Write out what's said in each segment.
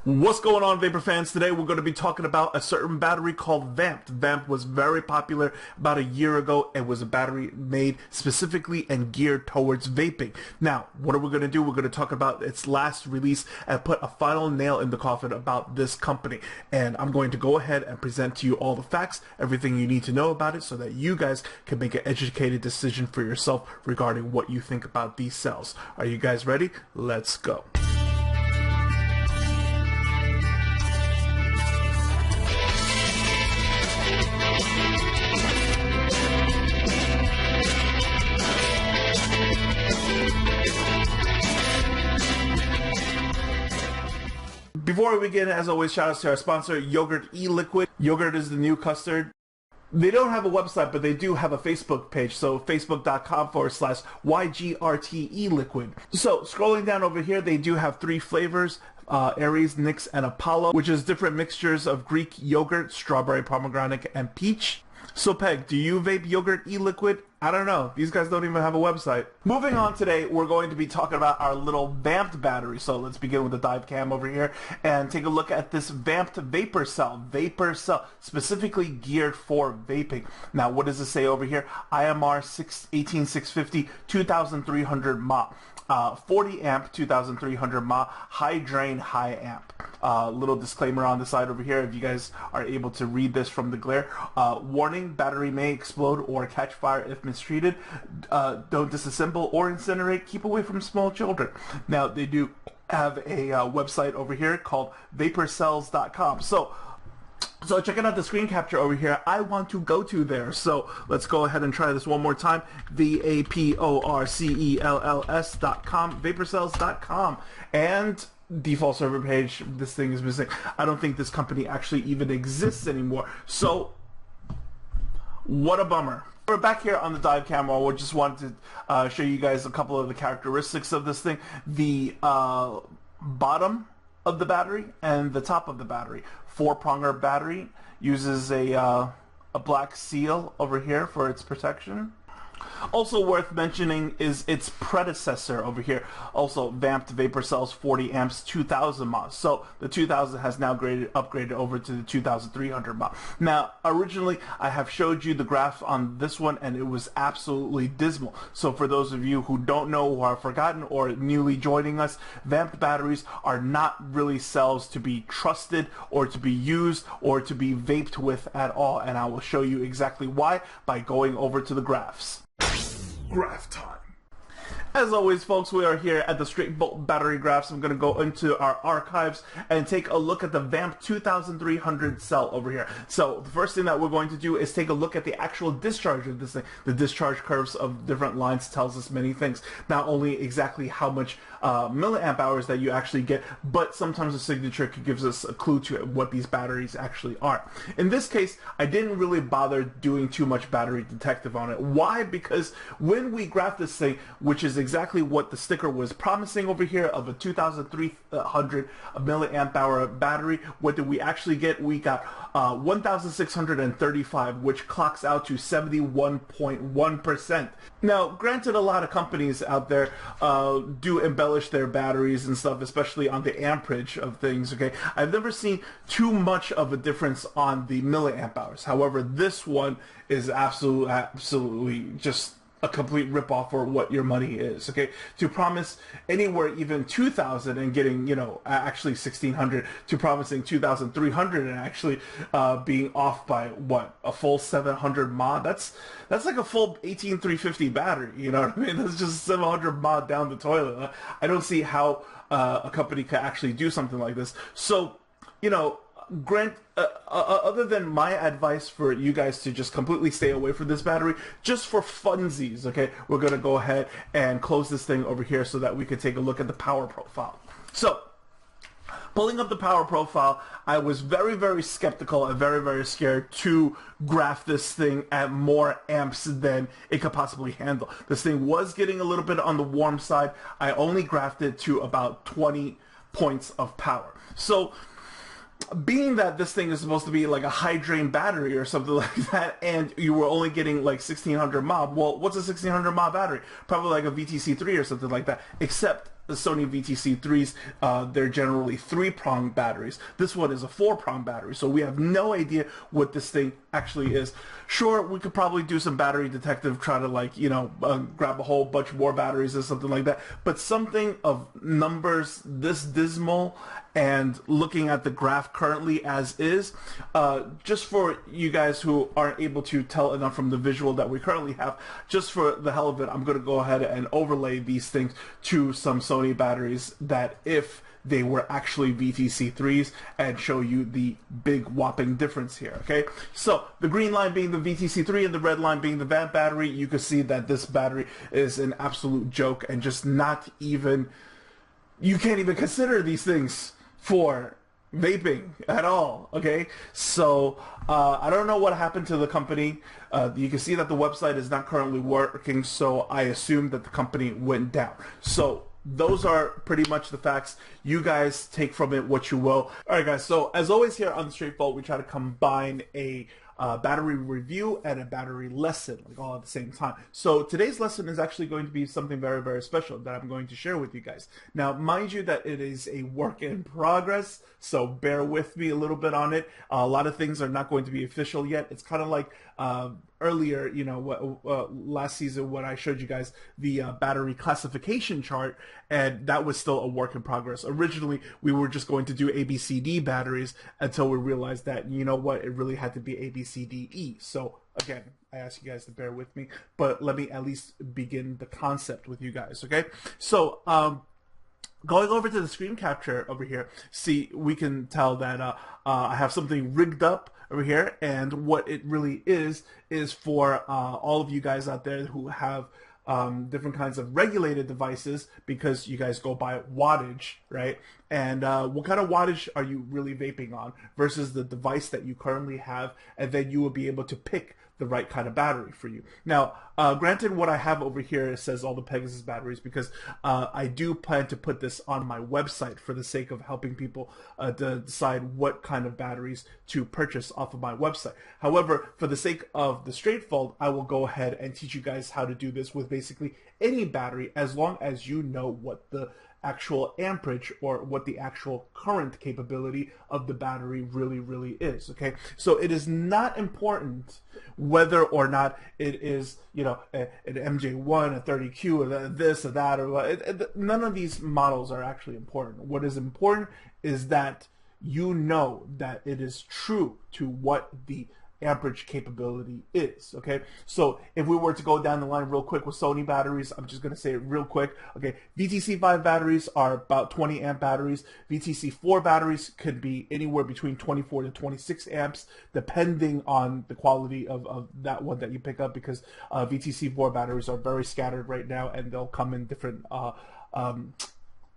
What's going on, Vapor fans? Today we're going to be talking about a certain battery called Vamped. Vamped was very popular about a year ago. It was a battery made specifically and geared towards vaping. Now, what are we going to do? We're going to talk about its last release and put a final nail in the coffin about this company. And I'm going to go ahead and present to you all the facts, everything you need to know about it, so that you guys can make an educated decision for yourself regarding what you think about these cells. Are you guys ready? Let's go. Before we begin, as always, shout outs to our sponsor, Yogurt E-Liquid. Yogurt is the new custard. They don't have a website, but they do have a Facebook page, so facebook.com/YGRTE-Liquid. So, scrolling down over here, they do have 3 flavors, Aries, Nyx, and Apollo, which is different mixtures of Greek yogurt, strawberry, pomegranate, and peach. So, Peg, do you vape Yogurt E-Liquid? I don't know. These guys don't even have a website. Moving on today, we're going to be talking about our little Vamped battery. So let's begin with the dive cam over here and take a look at this Vamped vapor cell. Vapor cell, specifically geared for vaping. Now, what does it say over here? IMR 18650, 2300 mAh. 40 amp, 2300 mAh, high drain, high amp. Little disclaimer on the side over here, if you guys are able to read this from the glare. Warning, battery may explode or catch fire if mistreated. Don't disassemble or incinerate. Keep away from small children. Now, they do have a website over here called vaporcells.com. So checking out the screen capture over here, I want to go to there. So let's go ahead and try this one more time. vaporcells.com, vaporcells.com. And default server page, this thing is missing. I don't think this company actually even exists anymore. So what a bummer. We're back here on the dive camera. We just wanted to show you guys a couple of the characteristics of this thing. The bottom of the battery and the top of the battery. 4-pronger battery, uses a black seal over here for its protection. Also worth mentioning is its predecessor over here, also Vamped Vapor Cells 40 amps 2000 mAh. So the 2000 has now upgraded over to the 2300 mAh. Now, originally I have showed you the graph on this one and it was absolutely dismal. So for those of you who don't know or have forgotten or newly joining us, Vamped batteries are not really cells to be trusted or to be used or to be vaped with at all, and I will show you exactly why by going over to the graphs. Graph time. As always, folks, we are here at the straight bolt battery graphs. I'm going to go into our archives and take a look at the Vamped 2300 cell over here. So the first thing that we're going to do is take a look at the actual discharge of this thing. The discharge curves of different lines tells us many things. Not only exactly how much milliamp hours that you actually get, but sometimes the signature gives us a clue to what these batteries actually are. In this case, I didn't really bother doing too much battery detective on it. Why? Because when we graph this thing, which is exactly what the sticker was promising over here of a 2300 milliamp hour battery, what did we actually get? We got 1635, which clocks out to 71.1%. Now, granted, a lot of companies out there do embellish their batteries and stuff, especially on the amperage of things, okay? I've never seen too much of a difference on the milliamp hours. However, this one is absolutely just a complete ripoff for what your money is, okay? To promise anywhere even 2,000 and getting, you know, actually 1,600, to promising 2,300 and actually being off by, what, a full 700 mAh? That's like a full 18350 battery, you know what I mean? That's just 700 mAh down the toilet. I don't see how a company could actually do something like this. So, you know, other than my advice for you guys to just completely stay away from this battery, just for funsies, okay, we're going to go ahead and close this thing over here so that we could take a look at the power profile. So, pulling up the power profile, I was very, very skeptical and very, very scared to graph this thing at more amps than it could possibly handle. This thing was getting a little bit on the warm side. I only graphed it to about 20 points of power. So, being that this thing is supposed to be like a high drain battery or something like that, and you were only getting like 1600 mAh, well, what's a 1600 mAh battery? Probably like a VTC3 or something like that, except the Sony VTC3s, they're generally 3-prong batteries. This one is a 4-prong battery, so we have no idea what this thing actually is. Sure, we could probably do some battery detective, try to like, you know, grab a whole bunch more batteries or something like that, but something of numbers this dismal, and looking at the graph currently as is, just for you guys who aren't able to tell enough from the visual that we currently have, just for the hell of it, I'm going to go ahead and overlay these things to some Sony batteries that if they were actually VTC3s and show you the big whopping difference here, okay? So the green line being the VTC3 and the red line being the Vamped battery, you can see that this battery is an absolute joke and just not even, you can't even consider these things for vaping at all, okay? So I don't know what happened to the company. You can see that the website is not currently working, so I assume that the company went down. So those are pretty much the facts. You guys take from it what you will. Alright guys, so as always here on the Straight Vault, we try to combine a battery review and a battery lesson, like all at the same time. So today's lesson is actually going to be something very, very special that I'm going to share with you guys. Now, mind you that it is a work in progress, so bear with me a little bit on it. A lot of things are not going to be official yet. It's kind of like earlier, you know, last season when I showed you guys the battery classification chart, and that was still a work in progress. Originally, we were just going to do ABCD batteries until we realized that, you know what, it really had to be ABCDE. So again, I ask you guys to bear with me, but let me at least begin the concept with you guys, okay? So, going over to the screen capture over here, see, we can tell that I have something rigged up over here, and what it really is for all of you guys out there who have different kinds of regulated devices, because you guys go by wattage, right? And what kind of wattage are you really vaping on versus the device that you currently have, and then you will be able to pick the right kind of battery for you. Now, granted, what I have over here says all the Pegasus batteries, because I do plan to put this on my website for the sake of helping people to decide what kind of batteries to purchase off of my website. However, for the sake of the Straight Vault, I will go ahead and teach you guys how to do this with basically any battery, as long as you know what the actual amperage or what the actual current capability of the battery really is, okay? So it is not important whether or not it is, you know, an MJ1, a 30Q, or this or that, or none of these models are actually important. What is important is that you know that it is true to what the amperage capability is, okay? So if we were to go down the line real quick with Sony batteries, I'm just going to say it real quick, okay? VTC5 batteries are about 20 amp batteries. VTC4 batteries could be anywhere between 24 to 26 amps, depending on the quality of that one that you pick up, because VTC4 batteries are very scattered right now, and they'll come in different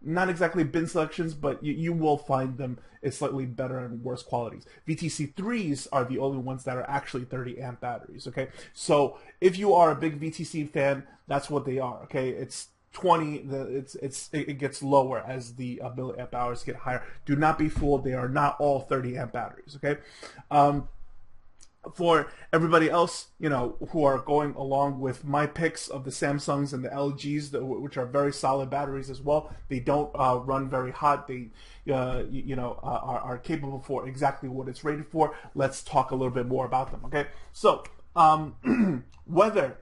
not exactly bin selections, but you will find them in slightly better and worse qualities. VTC3s are the only ones that are actually 30 amp batteries, okay? So if you are a big VTC fan, that's what they are, okay? It's 20, it gets lower as the milliamp hours get higher. Do not be fooled, they are not all 30 amp batteries, okay? For everybody else, you know, who are going along with my picks of the Samsungs and the LGs, which are very solid batteries as well, they don't run very hot. They, you know, are capable for exactly what it's rated for. Let's talk a little bit more about them, okay? So, whether,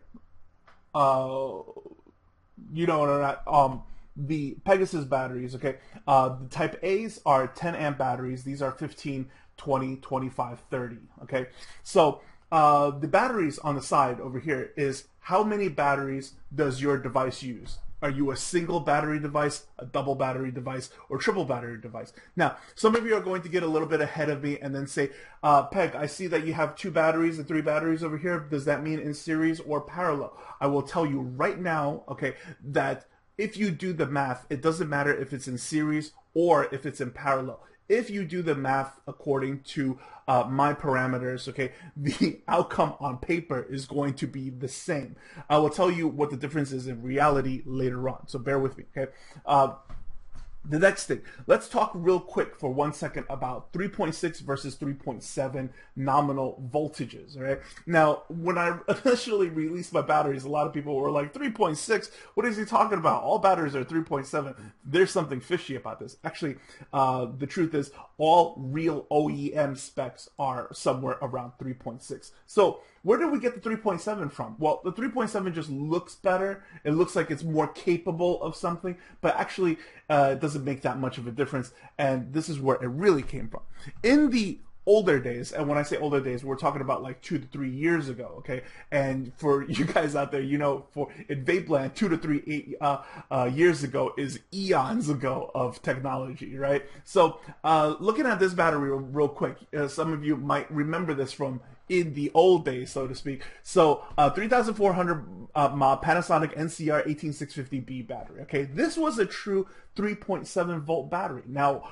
you know or not, the Pegasus batteries, okay, the Type A's are 10 amp batteries. These are 15, 20, 25, 30, okay? So the batteries on the side over here is how many batteries does your device use? Are you a single battery device, a double battery device, or triple battery device? Now, some of you are going to get a little bit ahead of me and then say, Peg, I see that you have 2 batteries and 3 batteries over here. Does that mean in series or parallel? I will tell you right now, okay, that if you do the math, it doesn't matter if it's in series or if it's in parallel. If you do the math according to my parameters, okay, the outcome on paper is going to be the same. I will tell you what the difference is in reality later on, so bear with me, okay? The next thing, let's talk real quick for 1 second about 3.6 versus 3.7 nominal voltages, right? Now, when I initially released my batteries, a lot of people were like, 3.6, what is he talking about? All batteries are 3.7. There's something fishy about this. Actually, the truth is, all real OEM specs are somewhere around 3.6. So, where did we get the 3.7 from? Well, the 3.7 just looks better. It looks like it's more capable of something, but actually it doesn't make that much of a difference. And this is where it really came from. In the older days, and when I say older days, we're talking about like 2 to 3 years ago, okay? And for you guys out there, you know, for in Vapeland, 2 to 3 years ago is eons ago of technology, right? So looking at this battery real quick, some of you might remember this from in the old days, so to speak. So 3400 Panasonic NCR 18650B battery. Okay, this was a true 3.7 volt battery. Now,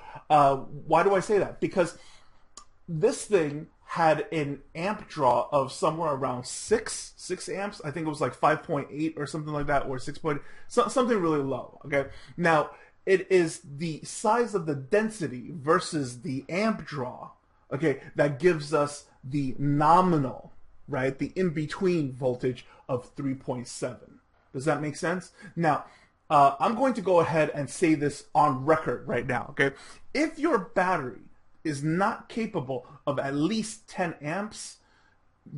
why do I say that? Because this thing had an amp draw of somewhere around 6 amps. I think it was like 5.8 or something like that, or 6. Something really low. Okay, now it is the size of the density versus the amp draw, okay, that gives us the nominal, right, the in-between voltage of 3.7. Does that make sense? Now, I'm going to go ahead and say this on record right now, okay? If your battery is not capable of at least 10 amps,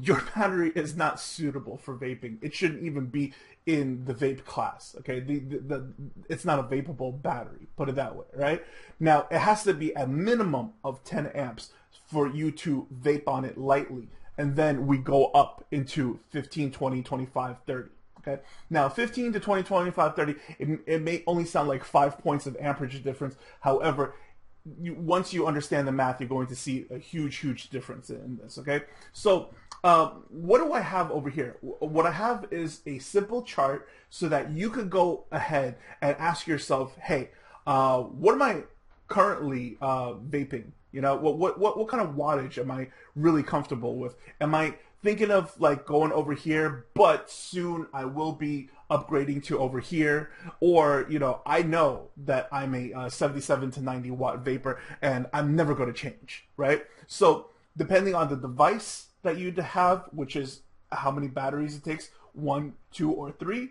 your battery is not suitable for vaping. It shouldn't even be in the vape class, okay? It's not a vapable battery, put it that way, right? Now, it has to be a minimum of 10 amps for you to vape on it lightly, and then we go up into 15, 20, 25, 30. Okay. Now 15 to 20, 25, 30, it may only sound like 5 points of amperage difference. However, once you understand the math, you're going to see a huge difference in this. Okay. So what do I have over here? What I have is a simple chart so that you could go ahead and ask yourself, hey, what am I currently vaping? You know, what kind of wattage am I really comfortable with? Am I thinking of like going over here, but soon I will be upgrading to over here? Or, you know, I know that I'm a 77 to 90 watt vapor and I'm never going to change, right? So depending on the device that you have, which is how many batteries it takes, 1, 2, or 3,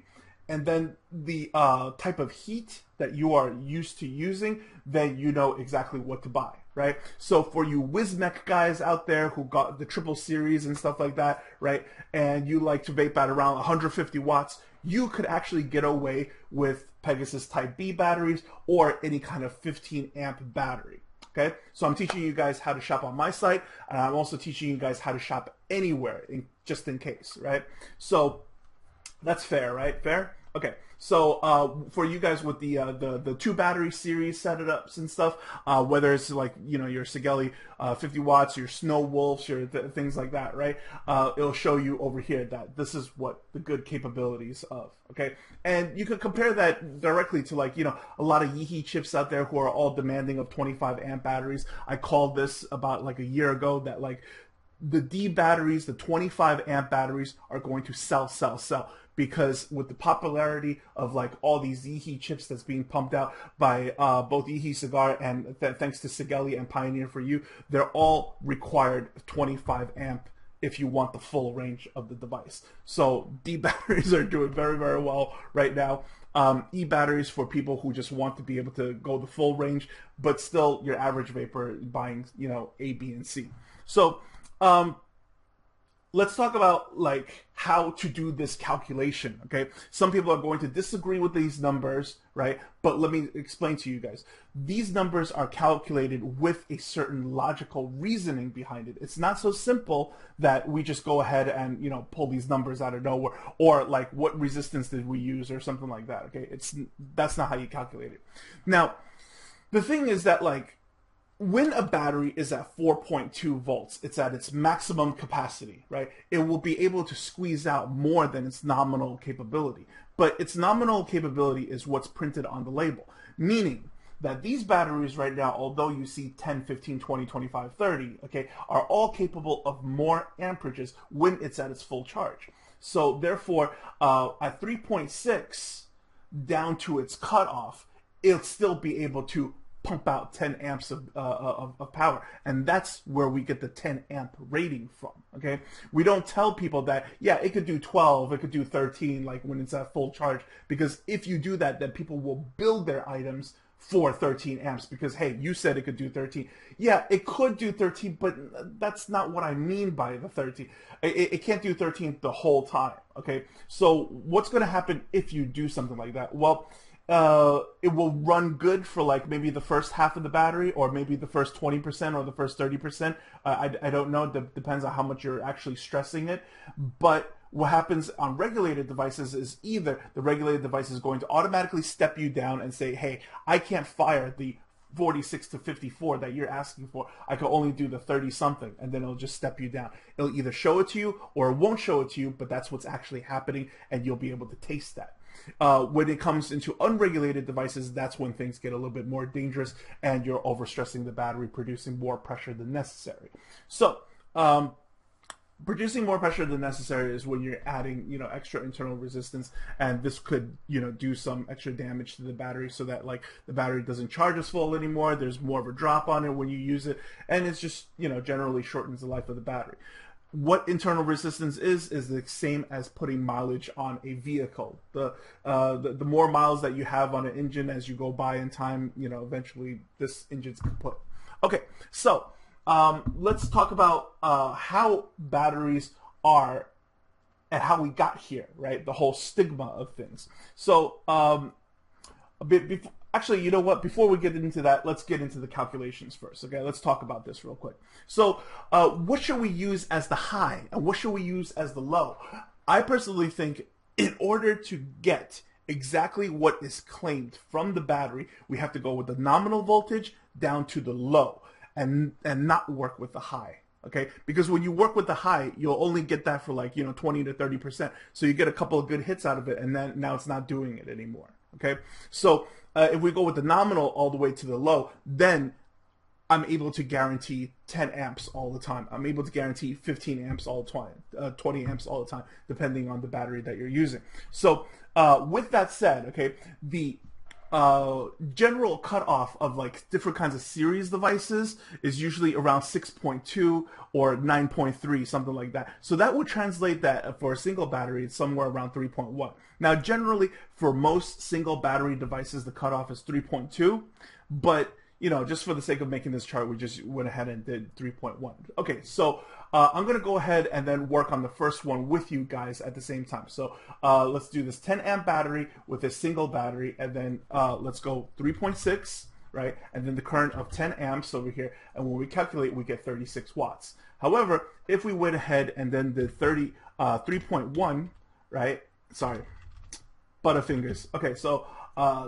and then the type of heat that you are used to using, then you know exactly what to buy, right? So for you WizMech guys out there who got the triple series and stuff like that, right, and you like to vape at around 150 watts, you could actually get away with Pegasus Type B batteries or any kind of 15 amp battery. Okay, so I'm teaching you guys how to shop on my site, and I'm also teaching you guys how to shop anywhere, just in case, right? So that's fair, right? Fair? Okay. So for you guys with the 2 battery series setups and stuff, whether it's like, you know, your Sigelli 50 watts, your Snow Wolves, your things like that, right? It'll show you over here that this is what the good capabilities of, okay? And you could compare that directly to, like, you know, a lot of Yeehee chips out there who are all demanding of 25 amp batteries. I called this about like a year ago that like the D batteries, the 25 amp batteries are going to sell. Because with the popularity of like all these Yeehee chips that's being pumped out by both Yeehee Cigar and thanks to Sigelli and Pioneer for You, they're all required 25 amp if you want the full range of the device. So D batteries are doing very well right now. E batteries for people who just want to be able to go the full range, but still your average vapor buying, you know, A, B, and C. So let's talk about like how to do this calculation, okay? Some people are going to disagree with these numbers, right? But let me explain to you guys. These numbers are calculated with a certain logical reasoning behind it. It's not so simple that we just go ahead and, you know, pull these numbers out of nowhere, or like what resistance did we use or something like that, okay? That's not how you calculate it. Now, the thing is that like when a battery is at 4.2 volts, it's at its maximum capacity, right? It will be able to squeeze out more than its nominal capability. But its nominal capability is what's printed on the label, meaning that these batteries right now, although you see 10, 15, 20, 25, 30, okay, are all capable of more amperages when it's at its full charge. So therefore, at 3.6 down to its cutoff, it'll still be able to pump out 10 amps of power, and that's where we get the 10 amp rating from. Okay, we don't tell people that, yeah, it could do 12, it could do 13, like when it's at full charge, because if you do that, then people will build their items for 13 amps because, hey, you said it could do 13. Yeah, it could do 13, but that's not what I mean by the 13. It can't do 13 the whole time. Okay, so what's going to happen if you do something like that? Well, it will run good for like maybe the first half of the battery, or maybe the first 20% or the first 30%. I don't know. It depends on how much you're actually stressing it. But what happens on regulated devices is either the regulated device is going to automatically step you down and say, hey, I can't fire the 46 to 54 that you're asking for. I can only do the 30 something, and then it'll just step you down. It'll either show it to you or it won't show it to you, but that's what's actually happening, and you'll be able to taste that. When it comes into unregulated devices, that's when things get a little bit more dangerous and you're overstressing the battery, producing more pressure than necessary. So, producing more pressure than necessary is when you're adding, extra internal resistance, and this could, do some extra damage to the battery, so that like the battery doesn't charge as full anymore. There's more of a drop on it when you use it, and it's just, generally shortens the life of the battery. What internal resistance is the same as putting mileage on a vehicle. The more miles that you have on an engine as you go by in time, eventually this engine's kaput. Okay, so let's talk about how batteries are and how we got here, right? The whole stigma of things. So actually, you know what? Before we get into that, let's get into the calculations first. Okay, let's talk about this real quick. So what should we use as the high and what should we use as the low? I personally think in order to get exactly what is claimed from the battery, we have to go with the nominal voltage down to the low and not work with the high. Okay, because when you work with the high, you'll only get that for like 20 to 30%. So you get a couple of good hits out of it, and then now it's not doing it anymore. Okay, so if we go with the nominal all the way to the low, then I'm able to guarantee 10 amps all the time. I'm able to guarantee 15 amps all the time, 20 amps all the time, depending on the battery that you're using. So with that said, okay, the general cutoff of like different kinds of series devices is usually around 6.2 or 9.3, something like that. So that would translate that for a single battery, it's somewhere around 3.1. Now, generally, for most single battery devices, the cutoff is 3.2, but just for the sake of making this chart, we just went ahead and did 3.1. Okay, so I'm going to go ahead and then work on the first one with you guys at the same time. So let's do this 10 amp battery with a single battery, and then let's go 3.6, right? And then the current of 10 amps over here, and when we calculate, we get 36 watts. However, if we went ahead and then did 3.1, right? Sorry, butterfingers. Okay, so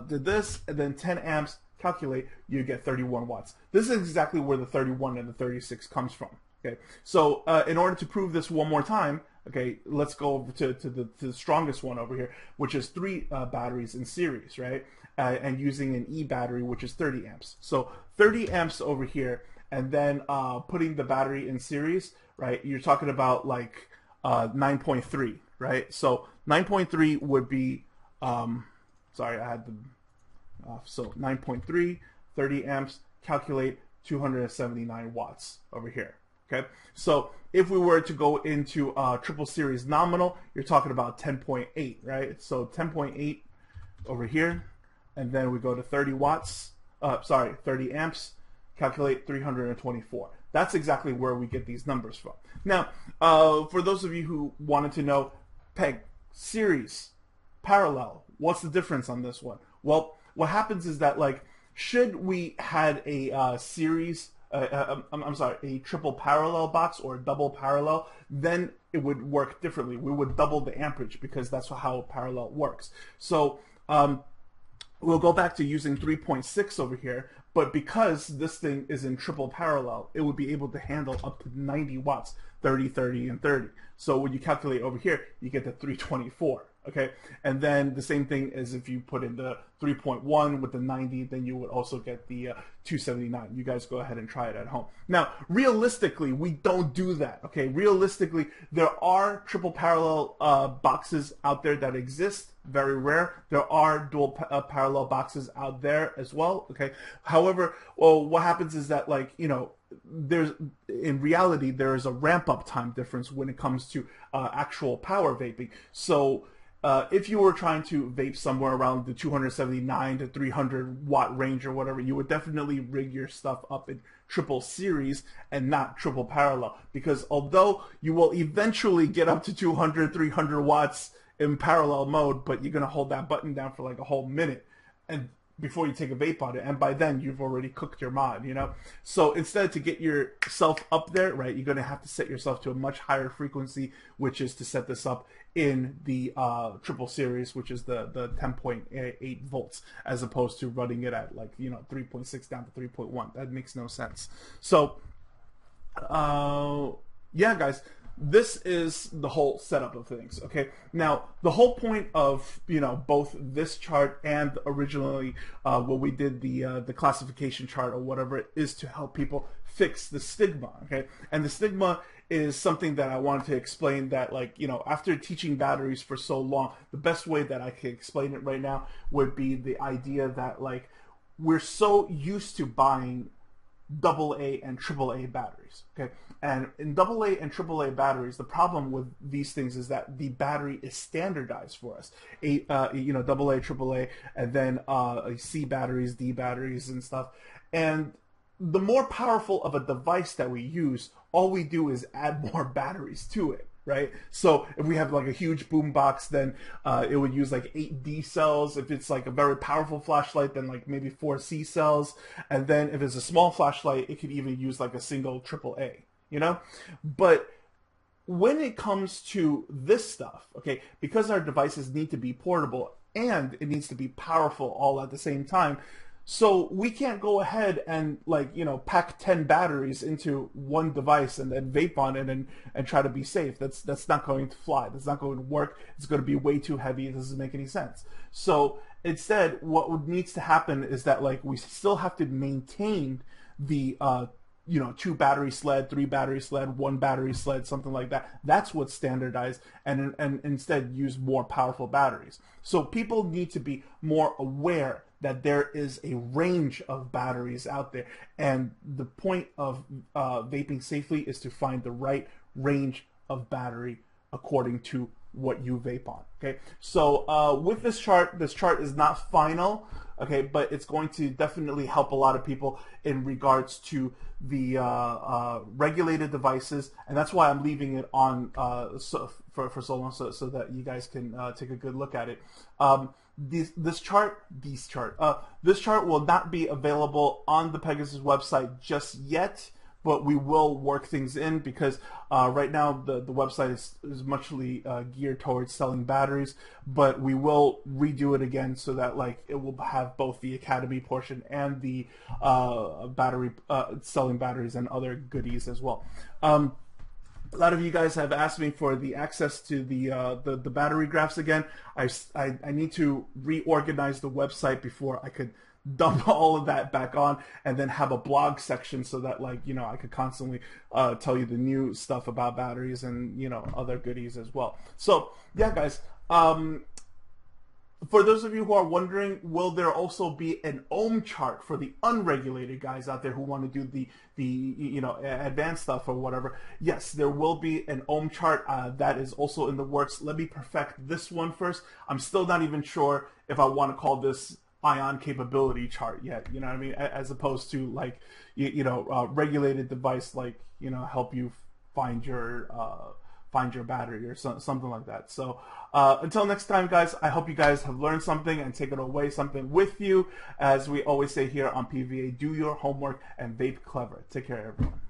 did this, and then 10 amps, calculate, you get 31 watts. This is exactly where the 31 and the 36 comes from. Okay, so in order to prove this one more time, okay, let's go over to the strongest one over here, which is 3 batteries in series, right? And using an E battery, which is 30 amps. So 30 amps over here, and then putting the battery in series, right? You're talking about like 9.3, right? So 9.3 would be, sorry, I had the so 9.3, 30 amps, calculate 279 watts over here. Okay, so if we were to go into triple series nominal, you're talking about 10.8, right? So 10.8 over here, and then we go to 30 watts, 30 amps, calculate 324. That's exactly where we get these numbers from. Now, for those of you who wanted to know, Peg, series, parallel, what's the difference on this one? Well, what happens is that, like, should we had a series, a triple parallel box or a double parallel, then it would work differently. We would double the amperage because that's how parallel works. So we'll go back to using 3.6 over here, but because this thing is in triple parallel, it would be able to handle up to 90 watts, 30, 30, and 30. So when you calculate over here, you get the 324. okay? And then the same thing as if you put in the 3.1 with the 90, then you would also get the 279. You guys go ahead and try it at home. Now, realistically, we don't do that, okay? Realistically, there are triple parallel boxes out there that exist, very rare. There are dual parallel boxes out there as well, okay? However, well, what happens is that, like, you know, in reality there is a ramp up time difference when it comes to actual power vaping. So if you were trying to vape somewhere around the 279 to 300 watt range or whatever, you would definitely rig your stuff up in triple series and not triple parallel, because although you will eventually get up to 200, 300 watts in parallel mode, but you're going to hold that button down for like a whole minute and before you take a vape on it, and by then you've already cooked your mod, you know? So instead, to get yourself up there, right, you're going to have to set yourself to a much higher frequency, which is to set this up in the triple series, which is the 10.8 volts, as opposed to running it at, like, you know, 3.6 down to 3.1. That makes no sense. So yeah, guys, this is the whole setup of things, okay? Now, the whole point of, you know, both this chart and originally what we did, the classification chart or whatever, is to help people fix the stigma, okay? And the stigma is something that I wanted to explain, that, like, you know, after teaching batteries for so long, the best way that I can explain it right now would be the idea that, like, we're so used to buying AA and AAA batteries, okay? And in AA and AAA batteries, the problem with these things is that the battery is standardized for us. You know, AA, AAA, and then C batteries, D batteries, and stuff. And the more powerful of a device that we use, all we do is add more batteries to it, right? So if we have like a huge boom box, then it would use like 8 D cells. If it's like a very powerful flashlight, then like maybe 4 C cells. And then if it's a small flashlight, it could even use like a single AAA, you know? But when it comes to this stuff, okay, because our devices need to be portable and it needs to be powerful all at the same time, so we can't go ahead and, like, you know, pack 10 batteries into one device and then vape on it and try to be safe. That's not going to fly. That's not going to work. It's going to be way too heavy. It doesn't make any sense. So instead, what needs to happen is that, like, we still have to maintain the you know, 2 battery sled, 3 battery sled, 1 battery sled, something like that. That's what's standardized, and instead use more powerful batteries. So people need to be more aware that there is a range of batteries out there, and the point of vaping safely is to find the right range of battery according to what you vape on, okay? So with this chart is not final, okay, but it's going to definitely help a lot of people in regards to the regulated devices, and that's why I'm leaving it on for so long, so that you guys can take a good look at it. This chart will not be available on the Pegasus website just yet, but we will work things in, because right now the website is muchly geared towards selling batteries, but we will redo it again so that, like, it will have both the Academy portion and the battery selling batteries and other goodies as well. A lot of you guys have asked me for the access to the battery graphs again. I need to reorganize the website before I could dump all of that back on and then have a blog section so that, like, you know, I could constantly tell you the new stuff about batteries and, you know, other goodies as well. So yeah, guys, for those of you who are wondering, will there also be an ohm chart for the unregulated guys out there who want to do the you know, advanced stuff or whatever? Yes, there will be an ohm chart that is also in the works. Let me perfect this one first. I'm still not even sure if I want to call this ion capability chart yet, you know what I mean, as opposed to, like, you know, regulated device, like, you know, help you find your battery or something like that. So until next time, guys, I hope you guys have learned something and taken away something with you. As we always say here on PVA, do your homework and vape clever. Take care, everyone.